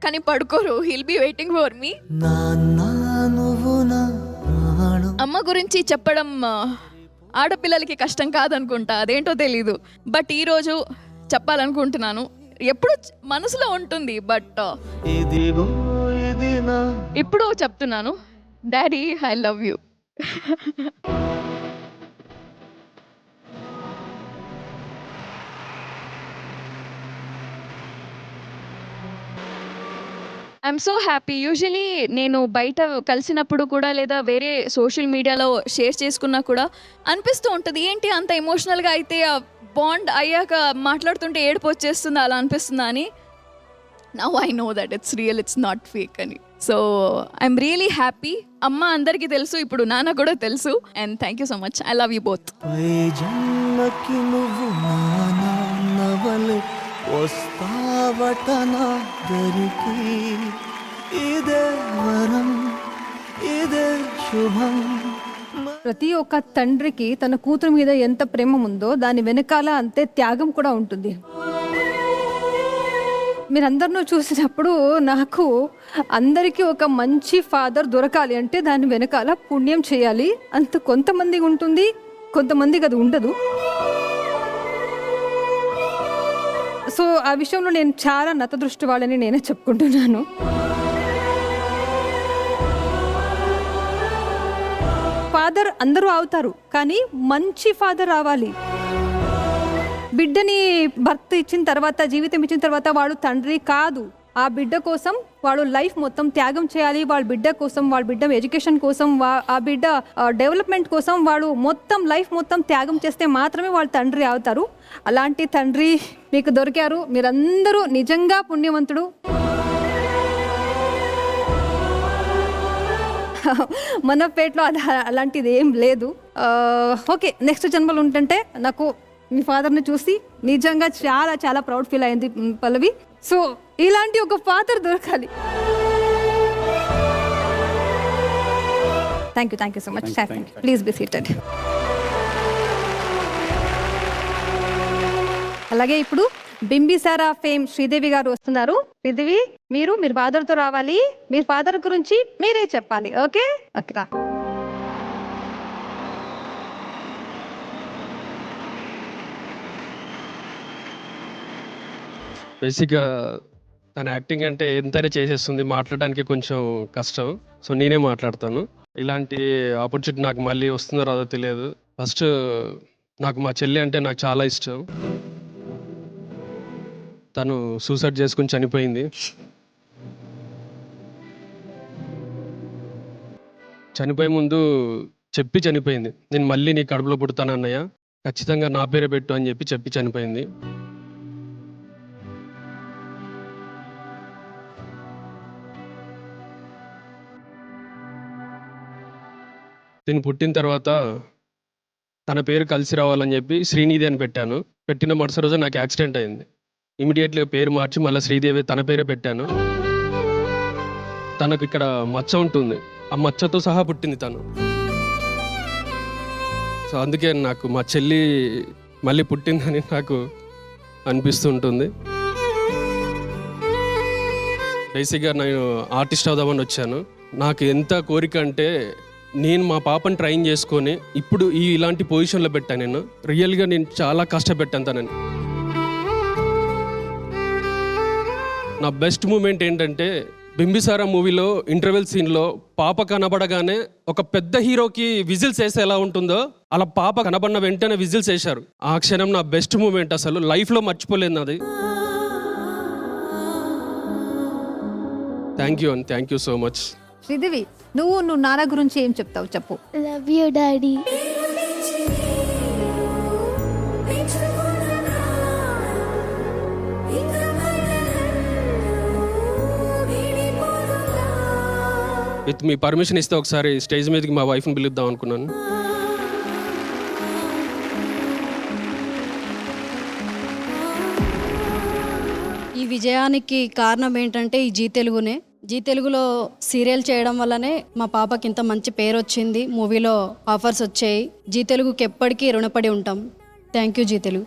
కానీ పడుకోరు. He'll be waiting for me. అమ్మ గురించి చెప్పడం ఆడపిల్లలకి కష్టం కాదనుకుంటా, అదేంటో తెలీదు. బట్ ఈరోజు చెప్పాలనుకుంటున్నాను. ఎప్పుడు మనసులో ఉంటుంది, బట్ ఇప్పుడు చెప్తున్నాను. Daddy I love you. I'm so happy. Usually నేను బయట కలిసినప్పుడు కూడా లేదా వేరే సోషల్ మీడియాలో షేర్ చేసుకున్నా కూడా అనిపిస్తూ ఉంటుంది, ఏంటి అంత ఎమోషనల్గా అయితే ఆ బాండ్ అయ్యాక మాట్లాడుతుంటే ఏడుపు వచ్చేస్తుందా అలా అనిపిస్తుందా అని. Now I know that it's real, it's not fake అని. So I'm really happy. అమ్మ అందరికీ తెలుసు, ఇప్పుడు నాన్న కూడా తెలుసు. And thank you so much. I love you both. వస్తావట నా దరికి, ఇదే వరం ఇదే శుభం. ప్రతి ఒక్క తండ్రికి తన కూతురు మీద ఎంత ప్రేమ ఉందో దాని వెనకాల అంతే త్యాగం కూడా ఉంటుంది. మీరందరినూ చూసినప్పుడు నాకు అందరికీ ఒక మంచి ఫాదర్ దొరకాలి అంటే దాని వెనకాల పుణ్యం చేయాలి అంత కొంతమంది ఉంటుంది, కొంతమందికి అది ఉండదు. సో ఆ విషయంలో నేను చాలా నతదృష్టి వాళ్ళని నేనే చెప్పుకుంటున్నాను. ఫాదర్ అందరూ అవుతారు, కానీ మంచి ఫాదర్ రావాలి. బిడ్డని భర్త ఇచ్చిన తర్వాత, జీవితం ఇచ్చిన తర్వాత వాడు తండ్రి కాదు. ఆ బిడ్డ కోసం వాడు లైఫ్ మొత్తం త్యాగం చేయాలి. వాళ్ళ బిడ్డ కోసం, వాళ్ళ బిడ్డ ఎడ్యుకేషన్ కోసం, ఆ బిడ్డ డెవలప్మెంట్ కోసం వాడు మొత్తం లైఫ్ మొత్తం త్యాగం చేస్తే మాత్రమే వాళ్ళు తండ్రి అవుతారు. అలాంటి తండ్రి మీకు దొరికారు. మీరందరూ నిజంగా పుణ్యవంతుడు. మన పేటలో అది అలాంటిది ఏం లేదు. ఓకే, నెక్స్ట్ జన్మలు ఉంటుంటే నాకు మీ ఫాదర్ని చూసి నిజంగా చాలా చాలా ప్రౌడ్ ఫీల్ అయింది పల్లవి. సో ఇలాంటి ఒక ఫాదర్ దొరకాలి. Thank you so much. Please be seated. అలాగే ఇప్పుడు బింబిసారా ఫేమ్ శ్రీదేవి గారు వస్తున్నారు. శ్రీదేవి, మీరు ఫాదర్తో రావాలి. మీ ఫాదర్ గురించి మీరే చెప్పాలి. ఓకే ఓకే రా. బేసిక్గా తన యాక్టింగ్ అంటే ఎంతైనా చేసేస్తుంది, మాట్లాడడానికి కొంచెం కష్టం. సో నేనే మాట్లాడతాను. ఇలాంటి ఆపర్చునిటీ నాకు మళ్ళీ వస్తుందో రాదో తెలియదు. ఫస్ట్ నాకు మా చెల్లి అంటే నాకు చాలా ఇష్టం. తను సూసైడ్ చేసుకుని చనిపోయింది. చనిపోయే ముందు చెప్పి చనిపోయింది, నేను మళ్ళీ నీ కడుపులో పుడతాను అన్నయ్య, ఖచ్చితంగా నా పేరే పెట్టు అని చెప్పి చనిపోయింది. నేను పుట్టిన తర్వాత తన పేరు కలిసి రావాలని చెప్పి శ్రీనిధి అని పెట్టాను. పెట్టిన మరుసటి రోజు నాకు యాక్సిడెంట్ అయింది. ఇమీడియట్లీ పేరు మార్చి మళ్ళీ శ్రీదేవి తన పేరే పెట్టాను. తనకు ఇక్కడ మచ్చ ఉంటుంది, ఆ మచ్చతో సహా పుట్టింది తను. సో అందుకే నాకు మా చెల్లి మళ్ళీ పుట్టిందని నాకు అనిపిస్తుంటుంది. బేసిక్గా నేను ఆర్టిస్ట్ అవుదామని వచ్చాను. నాకు ఎంత కోరిక అంటే నేను మా పాపని ట్రైన్ చేసుకొని ఇప్పుడు ఇలాంటి పొజిషన్లో పెట్టాను. నేను రియల్గా నేను చాలా కష్టపెట్టాను తనని. నా బెస్ట్ మూమెంట్ ఏంటంటే బింబిసారా మూవీలో ఇంటర్వెల్ సీన్లో పాప కనబడగానే ఒక పెద్ద హీరోకి విజిల్స్ వేస్తే ఎలా ఉంటుందో అలా పాప కనబడిన వెంటనే విజిల్స్ వేశారు. ఆ క్షణం నా బెస్ట్ మూమెంట్, అసలు లైఫ్లో మర్చిపోలేదు అది. Thank you so much. Sridevi, నువ్వు నాన్న గురించి ఏం చెప్తావు చెప్పు. Love you daddy. With me permission ఇస్తే ఒకసారి స్టేజ్ మీదకి మా వైఫ్ని పిలుద్దాం అనుకున్నాను. ఈ విజయానికి కారణం ఏంటంటే ఈ జీ తెలుగునే. జీ తెలుగులో సీరియల్ చేయడం వల్లనే మా పాపకి ఇంత మంచి పేరు వచ్చింది. మూవీలో ఆఫర్స్ వచ్చాయి. జీ తెలుగుకి ఎప్పటికీ రుణపడి ఉంటాం. Thank you Zee Telugu.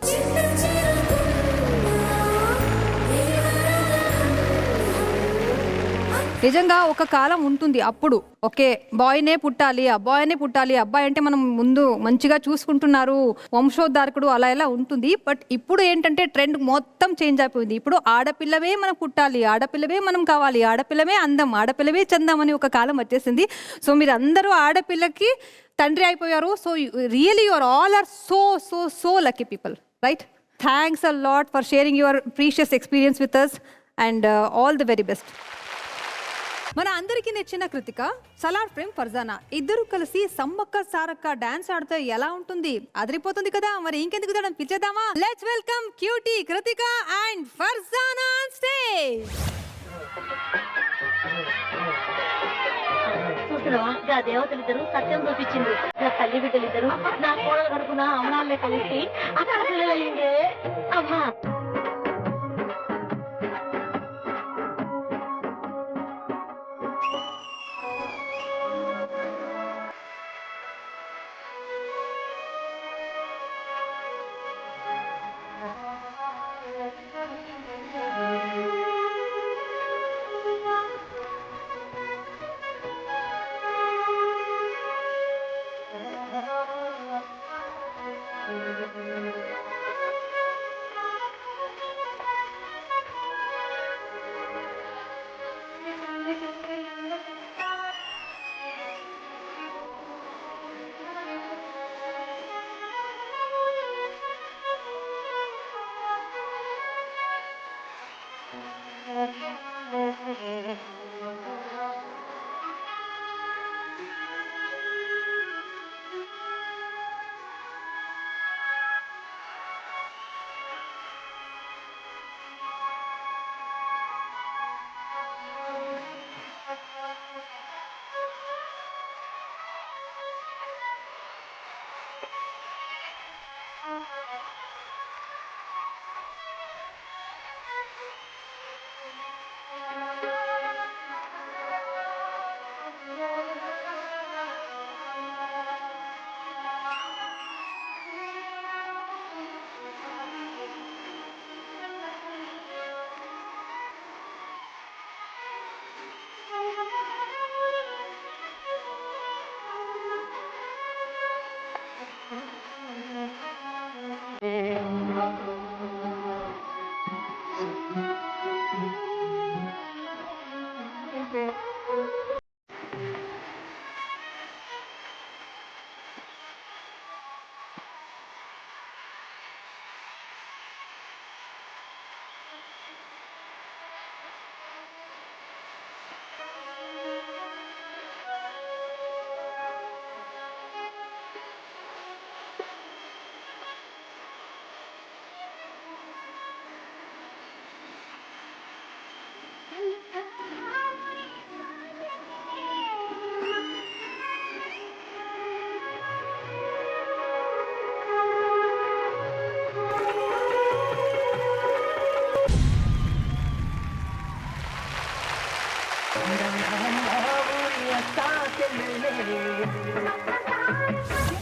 నిజంగా ఒక కాలం ఉంటుంది, అప్పుడు ఓకే బాయ్నే పుట్టాలి, అబ్బాయి అంటే మనం ముందు మంచిగా చూసుకుంటున్నారు, వంశోద్ధారకుడు అలా ఎలా ఉంటుంది. బట్ ఇప్పుడు ఏంటంటే ట్రెండ్ మొత్తం చేంజ్ అయిపోయింది. ఇప్పుడు ఆడపిల్లవే మనం పుట్టాలి, ఆడపిల్లవే మనం కావాలి, ఆడపిల్లవే అందం, ఆడపిల్లవే చందం అని ఒక కాలం వచ్చేసింది. సో మీరు అందరూ ఆడపిల్లకి తండ్రి అయిపోయారు. So really your all are so so so lucky people, right? Thanks a lot for sharing your precious experience with us and all the very best. మన అందరికీ నచ్చిన కృతిక, సలార్ ఫ్రేమ్ ఫర్జానా ఇద్దరు కలిసి సమ్మక్క సారక్క డాన్స్ ఆడితే ఎలా ఉంటుంది? అదిరిపోతుంది కదా. మరి ఇంకెందుకు తడం పిలిచేద్దామా? Let's welcome cutie Krithika and Farzana on stage. చూసినవా దేవతలిద్దరు సత్యం చూపించింది. నా తల్లి బిడ్డలిద్దరు నా కోడలు కడుపున అమనాలే కలిసి అక్కడ పిల్లలయ్యిందే అమ్మా.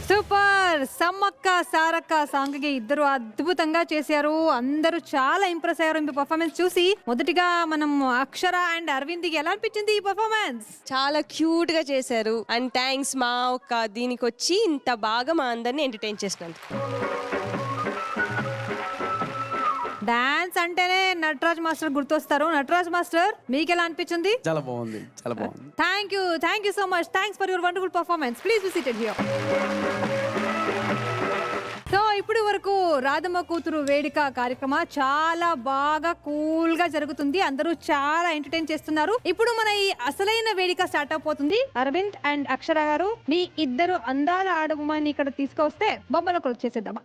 సూపర్. సమ్మక్క సారక్క సాంగ్ కి ఇద్దరు అద్భుతంగా చేశారు. అందరూ చాలా ఇంప్రెస్ అయ్యారు మీ పర్ఫార్మెన్స్ చూసి. మొదటిగా మనం అక్షర అండ్ అరవింద్ కి ఎలా అనిపించింది ఈ పర్ఫార్మెన్స్? చాలా క్యూట్ గా చేశారు. అండ్ థ్యాంక్స్ మా ఒక దీనికి వచ్చి ఇంత బాగా మా అందరిని ఎంటర్టైన్ చేసినందుకు. డాన్స్ అంటేనే నటరాజ్ మాస్టర్ గుర్తొస్తారు. నటరాజ్ మాస్టర్ మీకు ఎలా అనిపించింది? చాలా బాగుంది, చాలా బాగుంది. Thank you so much. Thanks for your wonderful performance. Please be seated here. So ఇప్పుడు వరకు రాధమ్మ కూతురు వేడుక కార్యక్రమం చాలా బాగా కూల్ గా జరుగుతుంది. అందరూ చాలా ఎంటర్టైన్ చేస్తున్నారు. ఇప్పుడు మన ఈ అసలైన వేడుక స్టార్ట్ అయిపోతుంది. అరవింద్ అండ్ అక్షర గారు, మీ ఇద్దరు అందాల ఆడబొమ్మని ఇక్కడ తీసుకొస్తే బొమ్మలకు వచ్చేసేద్దామా?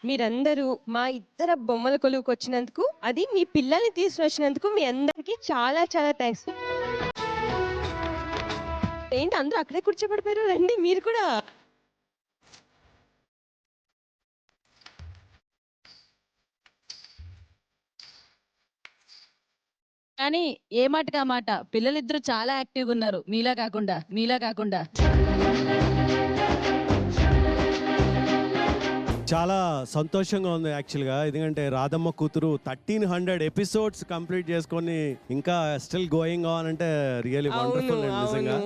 మీరందరూ మా ఇద్దరు బొమ్మల కొలువుకు వచ్చినందుకు, అది మీ పిల్లల్ని తీసుకుని వచ్చినందుకు మీ అందరికి చాలా చాలా థ్యాంక్స్. ఏంటి అందరూ అక్కడే కూర్చోబడిపోయారు? రండి మీరు కూడా. కానీ ఏ మాటగా మాట పిల్లలిద్దరూ చాలా యాక్టివ్గా ఉన్నారు. మీలా కాకుండా చాలా సంతోషంగా ఉంది యాక్చువల్గా. ఎందుకంటే రాధమ్మ కూతురు 1300 ఎపిసోడ్స్ కంప్లీట్ చేసుకొని ఇంకా స్టిల్ గోయింగ్ ఆన్ అంటే రియల్లీ వండర్ఫుల్ నిజంగా.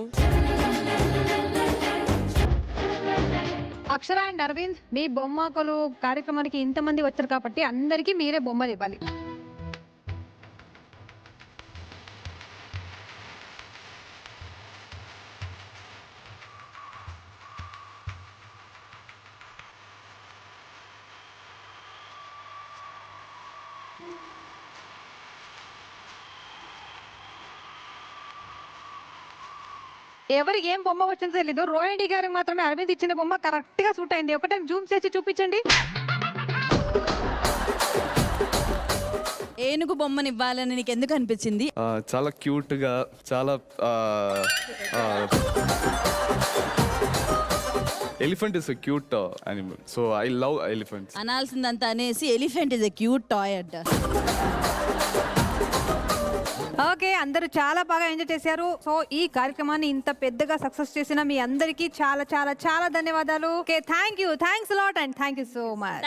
అక్షర అండ్ అరవింద్, మీ బొమ్మ కొలువు కార్యక్రమానికి ఇంతమంది వచ్చారు కాబట్టి అందరికీ మీరే బొమ్మలు ఇవ్వాలి. ఎవరికి ఏం బొమ్మ వచ్చిందో తెలీదు. రోహిణి గారికి మాత్రమే అరవింద్ ఇచ్చిన బొమ్మ కరెక్ట్ గా సూట్ అయింది. ఒక టైం జూమ్ చేసి చూపించండి. ఏనుగు బొమ్మని ఇవ్వాలని నీకు ఎందుకు అనిపించింది? చాలా క్యూట్ గా, చాలా elephant is a cute animal, so I love elephants. అనాల్సిందంతా అనేసి elephant is a cute toy అంట. ఓకే, అందరూ చాలా బాగా ఎంజాయ్ చేశారు. సో ఈ కార్యక్రమాన్ని ఇంత పెద్దగా సక్సెస్ చేసిన మీ అందరికీ చాలా చాలా చాలా ధన్యవాదాలు. Okay, thanks lot and thank you so much.